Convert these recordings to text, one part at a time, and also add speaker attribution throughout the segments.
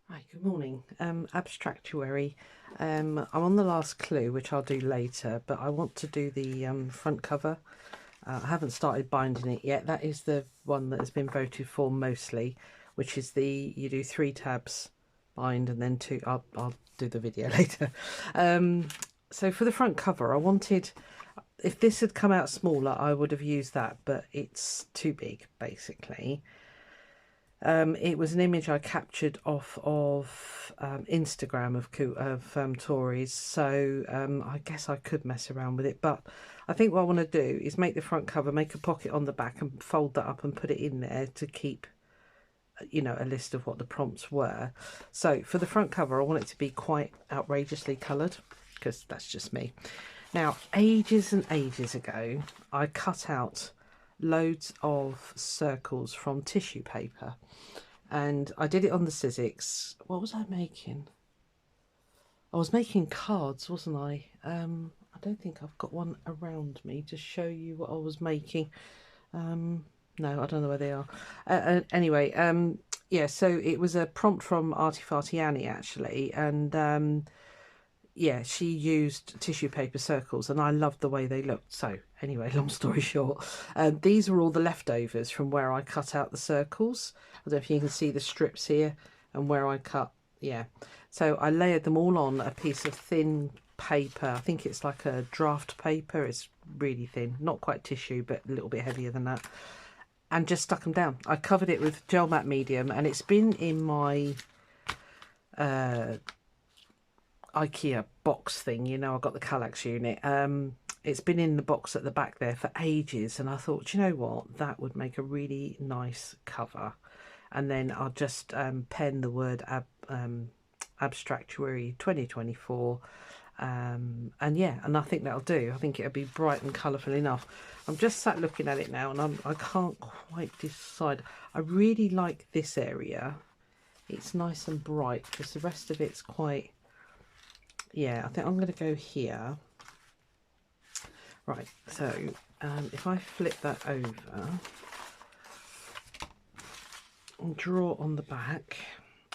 Speaker 1: Hi, good morning. Abstractuary. I'm on the last clue, which I'll do later, but I want to do the front cover. I haven't started binding it yet. That is the one that has been voted for mostly, which is you do 3 tabs bind and then 2. I'll do the video later. So for the front cover, I wanted, if this had come out smaller, I would have used that, but it's too big basically. It was an image I captured off of Instagram of Tories, so I guess I could mess around with it, but I think what I want to do is make the front cover, make a pocket on the back and fold that up and put it in there to keep, you know, a list of what the prompts were. So for the front cover, I want it to be quite outrageously coloured, because that's just me. Now, ages and ages ago, I cut out loads of circles from tissue paper, and I did it on the Sizzix. What was I making? I was making cards, wasn't I? I don't think I've got one around me to show you what I was making. No, I don't know where they are. Anyway, yeah, so it was a prompt from Arty Annie actually, and yeah, she used tissue paper circles and I loved the way they looked. So anyway, long story short, these were all the leftovers from where I cut out the circles. I don't know if you can see the strips here and where I cut. Yeah, so I layered them all on a piece of thin paper. I think it's like a draft paper. It's really thin, not quite tissue, but a little bit heavier than that, and just stuck them down. I covered it with gel matte medium, and it's been in my IKEA box thing, you know, I got the Kallax unit. It's been in the box at the back there for ages, and I thought, you know what, that would make a really nice cover. And then I'll just pen the word Abstractuary 2024, and yeah, and I think that'll do. I think it'll be bright and colourful enough. I'm just sat looking at it now, and I can't quite decide. I really like this area. It's nice and bright because the rest of it's quite, yeah, I think I'm going to go here. Right, so if I flip that over and draw on the back,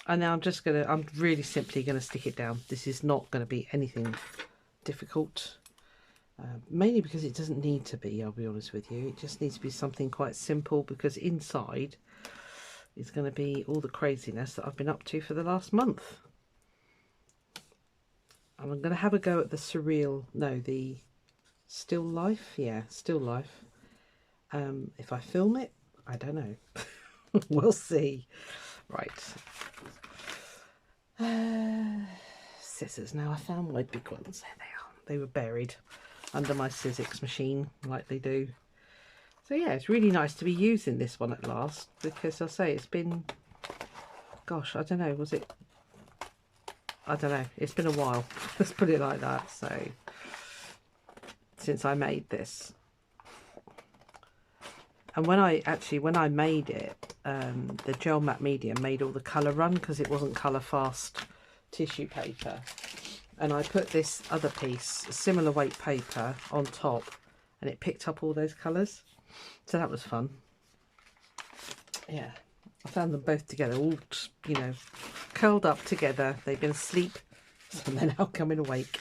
Speaker 1: and now I'm really simply going to stick it down. This is not going to be anything difficult, mainly because it doesn't need to be, I'll be honest with you. It just needs to be something quite simple, because inside is going to be all the craziness that I've been up to for the last month. And I'm going to have a go at the the still life. Yeah, still life. If I film it, I don't know. We'll see. Right. Scissors. Now I found my big ones. There they are. They were buried under my Sizzix machine, like they do. So yeah, it's really nice to be using this one at last, because I say it's been, gosh, I don't know, was it? I don't know. It's been a while. Let's put it like that. So since I made this. And when I made it, the gel matte medium made all the colour run, because it wasn't colour fast tissue paper. And I put this other piece, similar weight paper, on top, and it picked up all those colours. So that was fun. Yeah, I found them both together, all, you know, curled up together. They've been asleep, so they're now coming awake.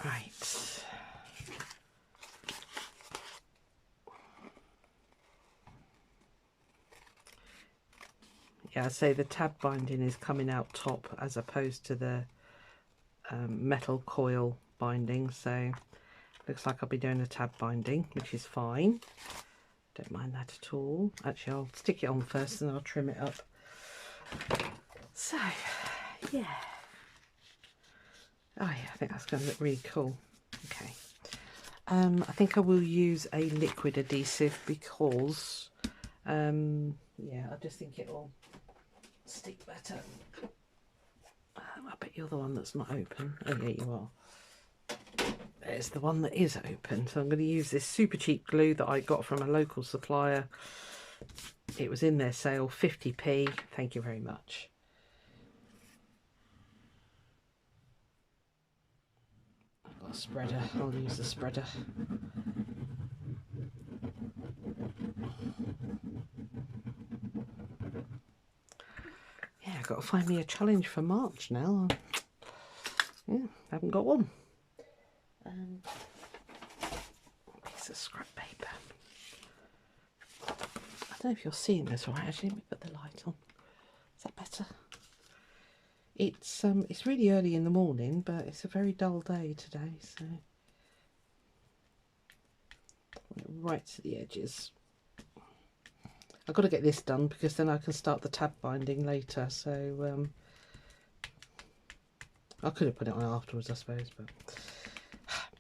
Speaker 1: Right. Yeah, I say the tab binding is coming out top as opposed to the metal coil binding, so looks like I'll be doing a tab binding, which is fine. Don't mind that at all. Actually, I'll stick it on first and I'll trim it up. So, yeah. Oh yeah, I think that's going to look really cool. Okay. I think I will use a liquid adhesive because, yeah, I just think it'll stick better. I bet you're the one that's not open. Oh yeah, you are. There's the one that is open. So I'm going to use this super cheap glue that I got from a local supplier. It was in their sale, 50p. Thank you very much. I've got a spreader. I'll use the spreader. I've got to find me a challenge for March now. Yeah, haven't got one. Piece of scrap paper. I don't know if you're seeing this right. Actually, let me put the light on. Is that better? It's really early in the morning, but it's a very dull day today, so right to the edges. I've got to get this done because then I can start the tab binding later. So I could have put it on afterwards, I suppose, but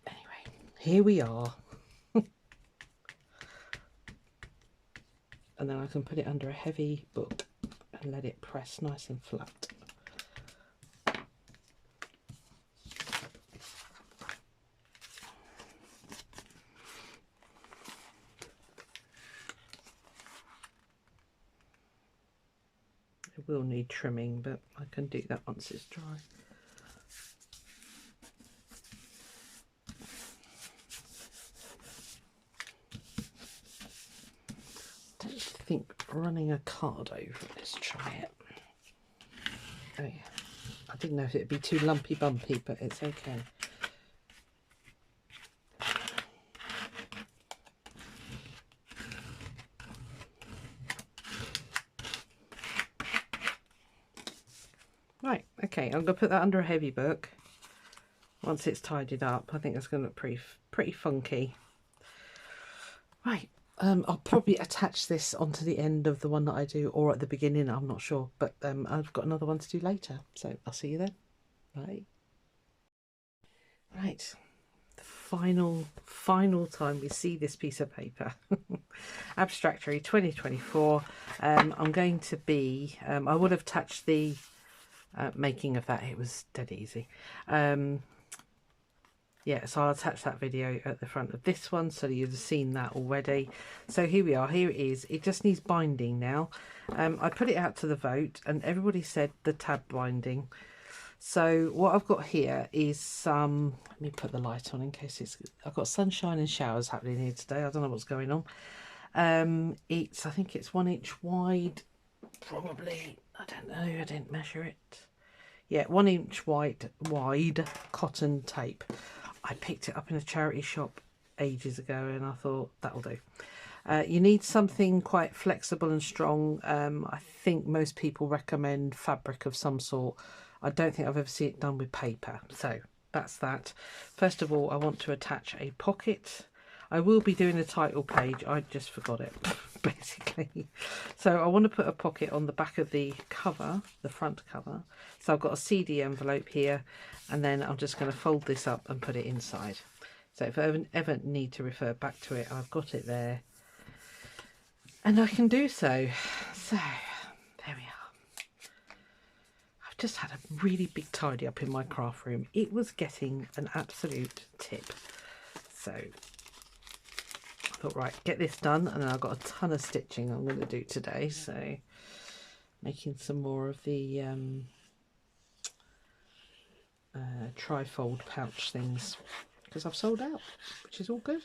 Speaker 1: anyway, here we are. And then I can put it under a heavy book and let it press nice and flat. It will need trimming, but I can do that once it's dry. I don't think running a card over it. Let's try it. Oh yeah, I didn't know if it'd be too lumpy bumpy, but it's okay. Right, okay, I'm going to put that under a heavy book. Once it's tidied up, I think it's going to look pretty funky. Right, I'll probably attach this onto the end of the one that I do, or at the beginning, I'm not sure. But I've got another one to do later, so I'll see you then. Bye. Right, the final time we see this piece of paper. Abstractory 2024. I'm going to be, I would have attached the making of that. It was dead easy. Yeah, so I'll attach that video at the front of this one so you've seen that already. So here we are, here it is. It just needs binding now. I put it out to the vote and everybody said the tab binding. So what I've got here is some, let me put the light on in case I've got sunshine and showers happening here today. I don't know what's going on. I think it's 1 inch wide, probably. I don't know, I didn't measure it. Yeah, 1 inch wide cotton tape. I picked it up in a charity shop ages ago and I thought that'll do. You need something quite flexible and strong. I think most people recommend fabric of some sort. I don't think I've ever seen it done with paper. So that's that. First of all, I want to attach a pocket. I will be doing the title page. I just forgot it, basically. So I want to put a pocket on the back of the cover, the front cover. So I've got a CD envelope here, and then I'm just going to fold this up and put it inside. So if I ever need to refer back to it, I've got it there. And I can do so. So there we are. I've just had a really big tidy up in my craft room. It was getting an absolute tip. So I thought, right, get this done, and then I've got a ton of stitching I'm going to do today. So making some more of the trifold pouch things because I've sold out, which is all good.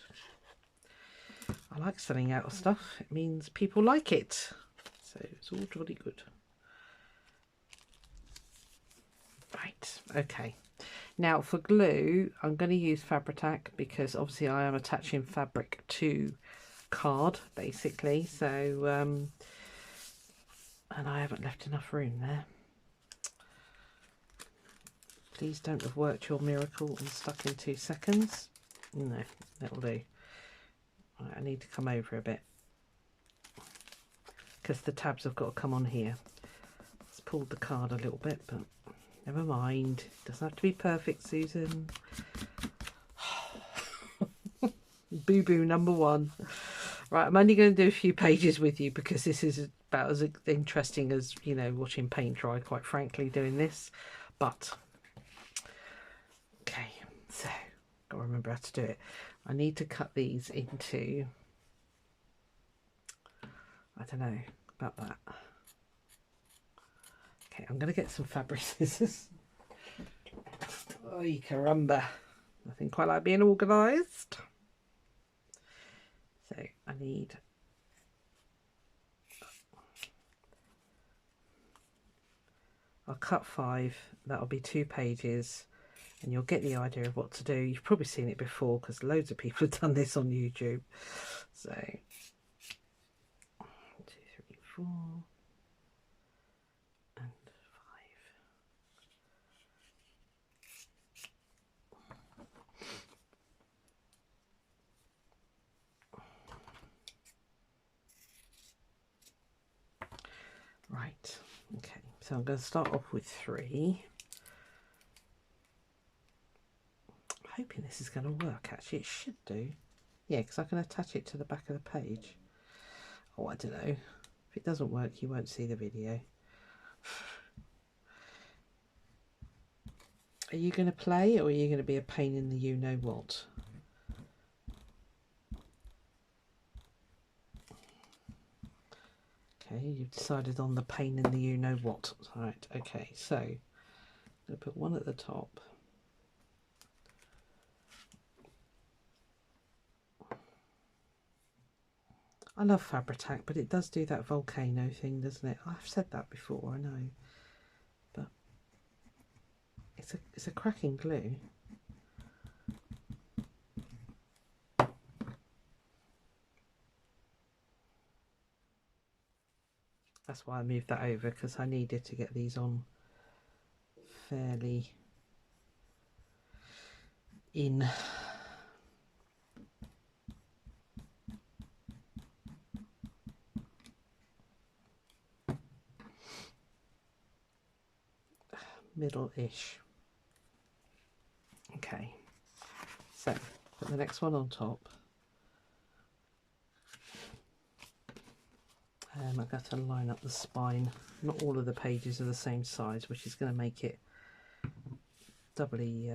Speaker 1: I like selling out of stuff. It means people like it, so it's all really good. Right, okay. Now for glue, I'm going to use Fabri-Tac because obviously I am attaching fabric to card, basically. So, and I haven't left enough room there. Please don't have worked your miracle and stuck in 2 seconds. No, that'll do. Right, I need to come over a bit because the tabs have got to come on here. It's pulled the card a little bit, but never mind. Doesn't have to be perfect, Susan. Boo-boo number 1. Right, I'm only going to do a few pages with you because this is about as interesting as, you know, watching paint dry, quite frankly, doing this. But, okay, so, got to remember how to do it. I need to cut these into, I don't know about that. Okay, I'm going to get some fabric scissors. Ay, caramba. Nothing quite like being organised. So I need I'll cut 5, that'll be 2 pages, and you'll get the idea of what to do. You've probably seen it before because loads of people have done this on YouTube. So 1, 2, 3, 4 and 5. Right, okay, so I'm going to start off with 3. I'm hoping this is going to work. Actually, it should do. Yeah, because I can attach it to the back of the page. Oh, I don't know. If it doesn't work, you won't see the video. Are you going to play, or are you going to be a pain in the you-know-what? Okay, you've decided on the pain in the you-know-what. Right, okay, so I'm going to put one at the top. I love Fabri-Tac, but it does do that volcano thing, doesn't it? I've said that before, I know. But it's a cracking glue. That's why I moved that over, because I needed to get these on fairly in. Middle-ish. Okay, so put the next one on top. I've got to line up the spine. Not all of the pages are the same size, which is going to make it doubly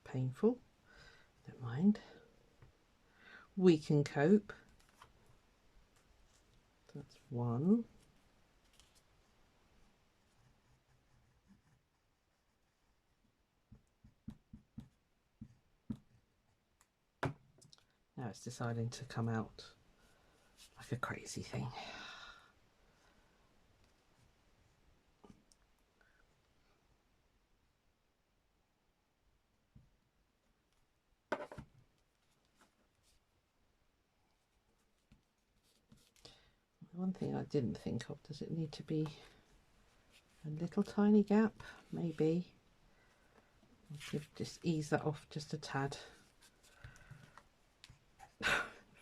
Speaker 1: painful. Don't mind. We can cope. That's 1. Now it's deciding to come out like a crazy thing. One thing I didn't think of, does it need to be a little tiny gap? Maybe. Just ease that off just a tad.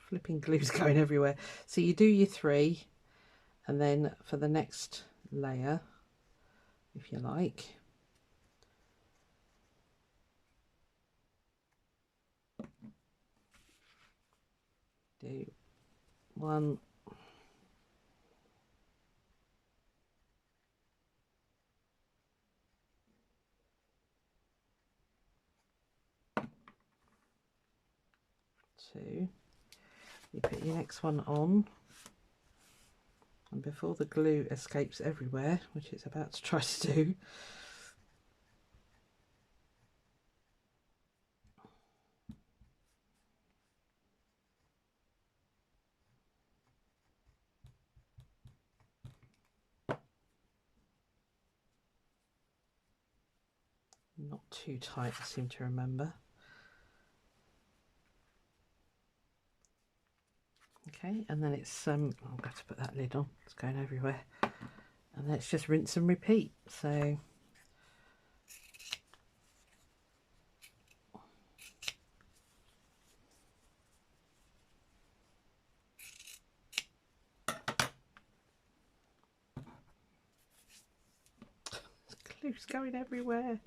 Speaker 1: Flipping glue's going everywhere. So you do your 3, and then for the next layer, if you like, do 1, 2. You put your next one on, and before the glue escapes everywhere, which it's about to try to do, not too tight, I seem to remember. Okay, and then it's I've got to put that lid on, it's going everywhere, and let's just rinse and repeat. So glue's going everywhere.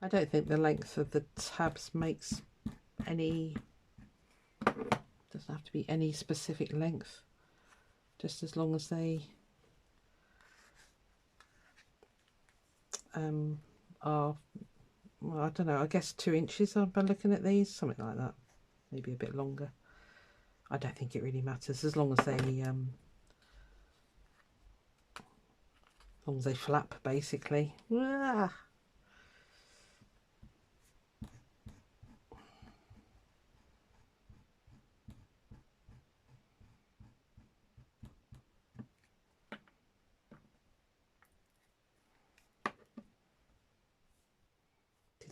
Speaker 1: I don't think the length of the tabs makes any, doesn't have to be any specific length, just as long as they are, well, I don't know, I guess 2 inches by looking at these, something like that, maybe a bit longer. I don't think it really matters, as long as they flap, basically. Ah.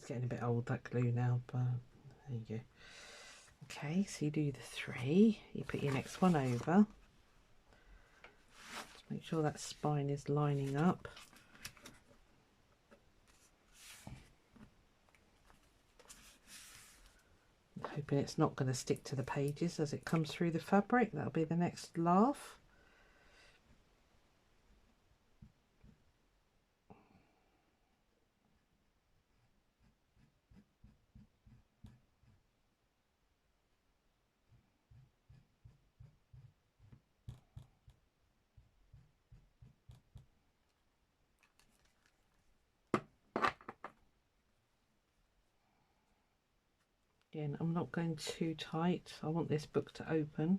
Speaker 1: getting a bit old, that glue now, but there you go. Okay, so you do the 3, you put your next one over. Just make sure that spine is lining up. I'm hoping it's not going to stick to the pages as it comes through the fabric. That'll be the next laugh. Again, I'm not going too tight. I want this book to open.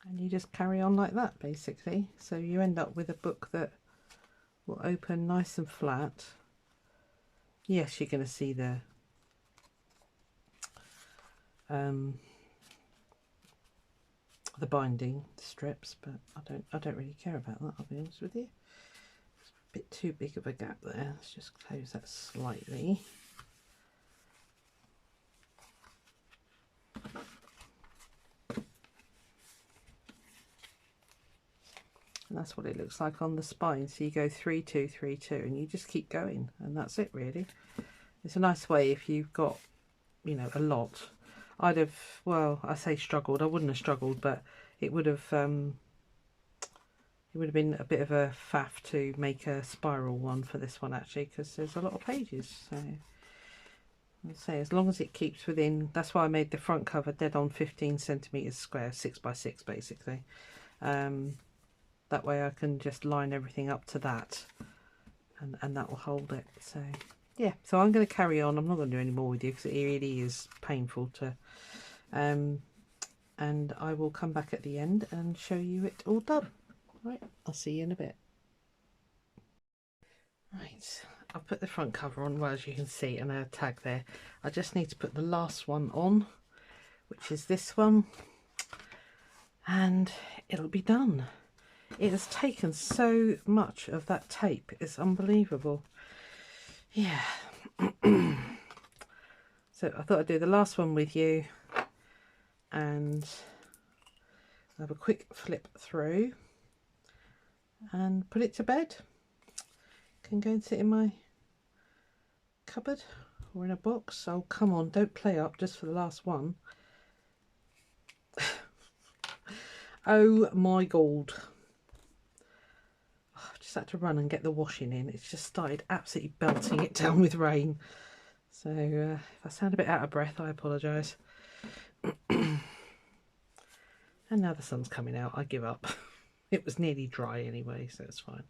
Speaker 1: And you just carry on like that, basically. So you end up with a book that will open nice and flat. Yes, you're going to see the binding strips, but I don't really care about that, I'll be honest with you. It's a bit too big of a gap there. Let's just close that slightly. And that's what it looks like on the spine. So you go 3 2 3 2 and you just keep going, and that's it really. It's a nice way if you've got, you know, a lot. I'd have, well, I say struggled, I wouldn't have struggled, but it would have been a bit of a faff to make a spiral one for this one actually, because there's a lot of pages. So I'd say as long as it keeps within, that's why I made the front cover dead on 15 centimeters square, 6 by 6 basically. That way I can just line everything up to that, and that will hold it. So yeah, so I'm going to carry on. I'm not going to do any more with you because it really is painful to and I will come back at the end and show you it all done. Right, I'll see you in a bit. Right, I'll put the front cover on, well, as you can see, and a tag there. I just need to put the last one on, which is this one, and it'll be done. It has taken so much of that tape, it's unbelievable. Yeah. So I thought I'd do the last one with you and have a quick flip through and put it to bed. Can go and sit in my cupboard or in a box. Oh, come on, don't play up just for the last one. Oh my god. I just had to run and get the washing in. It's just started absolutely belting it down with rain. So if I sound a bit out of breath, I apologise. And now the sun's coming out. I give up. It was nearly dry anyway, so it's fine.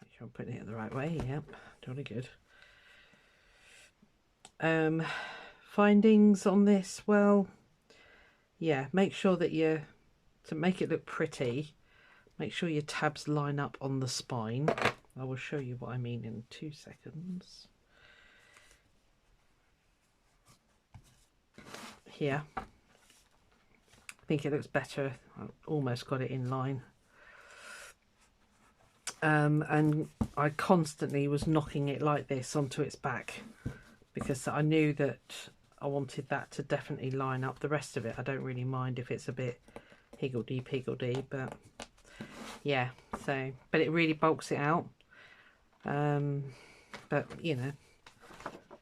Speaker 1: Make sure I'm putting it the right way. Yep, jolly good. Findings on this, well, yeah, make sure that to make it look pretty, make sure your tabs line up on the spine. I will show you what I mean in 2 seconds. Here, I think it looks better. I've almost got it in line. And I constantly was knocking it like this onto its back, because I knew that I wanted that to definitely line up. The rest of it I don't really mind if it's a bit higgledy-piggledy, but yeah, so, but it really bulks it out. But you know,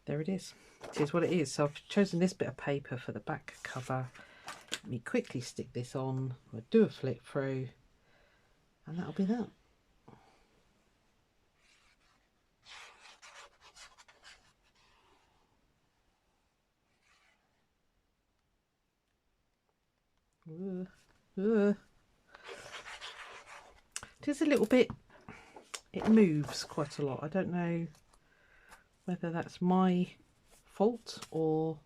Speaker 1: there it is. It is what it is. So I've chosen this bit of paper for the back cover. Let me quickly stick this on. I'll do a flip through and that'll be that. It is a little bit, it moves quite a lot. I don't know whether that's my fault or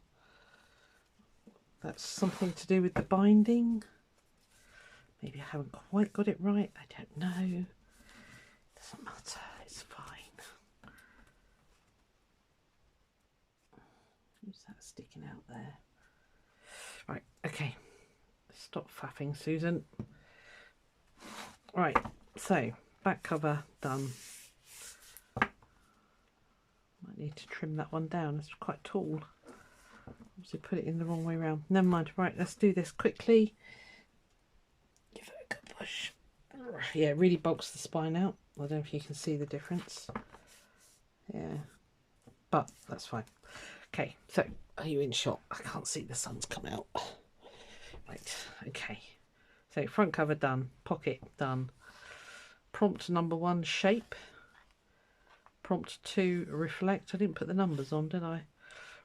Speaker 1: that's something to do with the binding. Maybe I haven't quite got it right. I don't know. Doesn't matter. It's fine. sticking out there. Right, okay. Stop faffing, Susan. Right, so back cover done. Might need to trim that one down. It's quite tall. Obviously put it in the wrong way around. Never mind. Right, let's do this quickly. Give it a good push. Yeah, it really bulks the spine out. I don't know if you can see the difference. Yeah, but that's fine. Okay, so are you in shot? I can't see, the sun's come out. Right, okay. So front cover done, pocket done. Prompt number 1, shape. Prompt 2, reflect. I didn't put the numbers on, did I?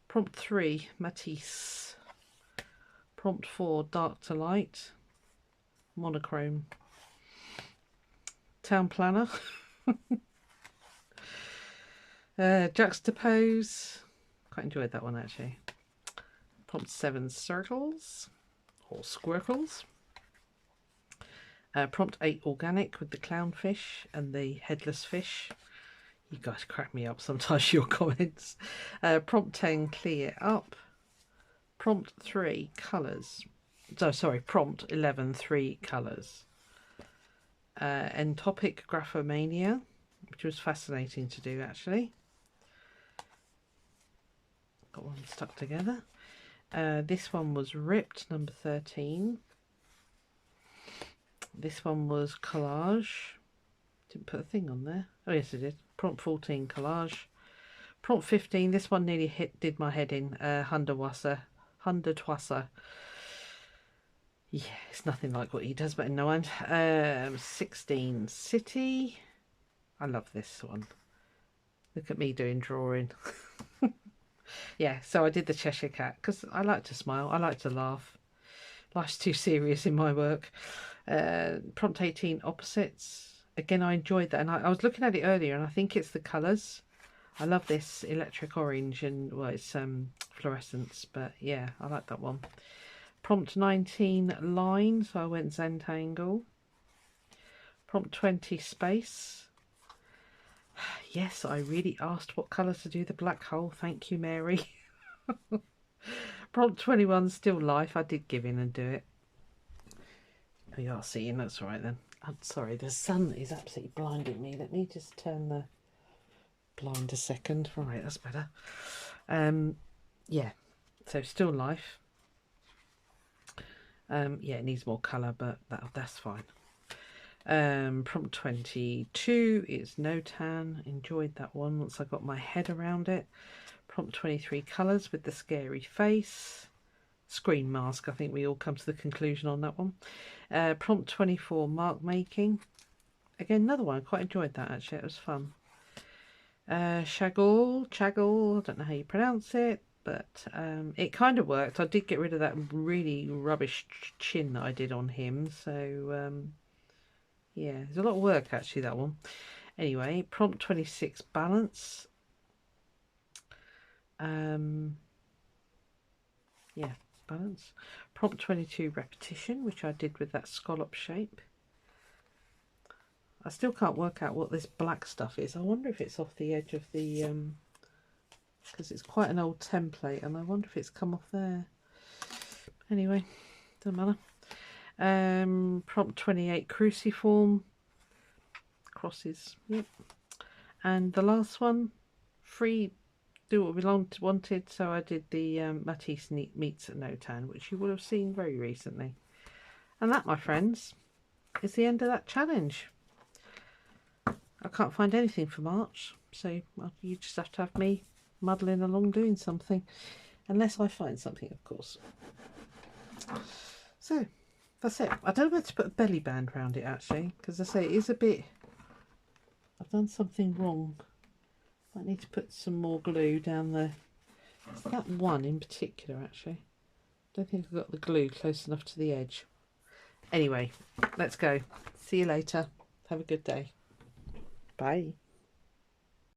Speaker 1: Prompt 3, Matisse. Prompt 4, dark to light. Monochrome. Town planner. Juxtapose. Quite enjoyed that one actually. Prompt 7, circles or squircles. Prompt 8, organic, with the clownfish and the headless fish. You guys crack me up sometimes, your comments. Prompt 10, clear up. Prompt 3, colours. So sorry, prompt 11, 3 colours. Entopic Graphomania, which was fascinating to do actually. Got one stuck together. This one was ripped, number 13. This one was collage. Didn't put a thing on there. Oh yes, I did. Prompt 14, collage. Prompt 15. This one nearly did my head in. Hundertwasser. Yeah, it's nothing like what he does, but no one. 16, city. I love this one. Look at me doing drawing. Yeah, so I did the Cheshire Cat because I like to smile. I like to laugh. Life's too serious in my work. Prompt 18, opposites. Again, I enjoyed that, and I was looking at it earlier, and I think it's the colours. I love this electric orange, and well, it's fluorescence, but yeah, I like that one. Prompt 19, line, so I went Zentangle. Prompt 20, space. Yes, I really asked what colour to do the black hole. Thank you, Mary. Prompt 21, still life. I did give in and do it. Oh, you are seeing, that's all right then. I'm sorry, the sun is absolutely blinding me. Let me just turn the blind a second. Right, that's better. Yeah, so still life. Yeah, it needs more colour, but that's fine. Prompt 22 is Notan. Enjoyed that one once I got my head around it. Prompt 23, colours with the scary face. Screen mask, I think we all come to the conclusion on that one. Prompt 24, mark making. Again, another one. I quite enjoyed that actually. It was fun. Chagall, I don't know how you pronounce it, but it kind of worked. I did get rid of that really rubbish chin that I did on him, so yeah, there's a lot of work actually, that one. Anyway, prompt 26, balance. Yeah, balance. Prompt 22, repetition, which I did with that scallop shape. I still can't work out what this black stuff is. I wonder if it's off the edge of the because it's quite an old template, and I wonder if it's come off there. Anyway, doesn't matter. Prompt 28, cruciform. Crosses, yep. And the last one, free, do what we wanted. So I did the Matisse meets at Notan, which you will have seen very recently. And that, my friends, is the end of that challenge. I can't find anything for March, so you just have to have me muddling along doing something, unless I find something, of course. So that's it. I don't know whether to put a belly band around it actually, because I say it is a bit, I've done something wrong. I need to put some more glue down there. It's that one in particular actually. Don't think I've got the glue close enough to the edge. Anyway, let's go. See you later. Have a good day. Bye.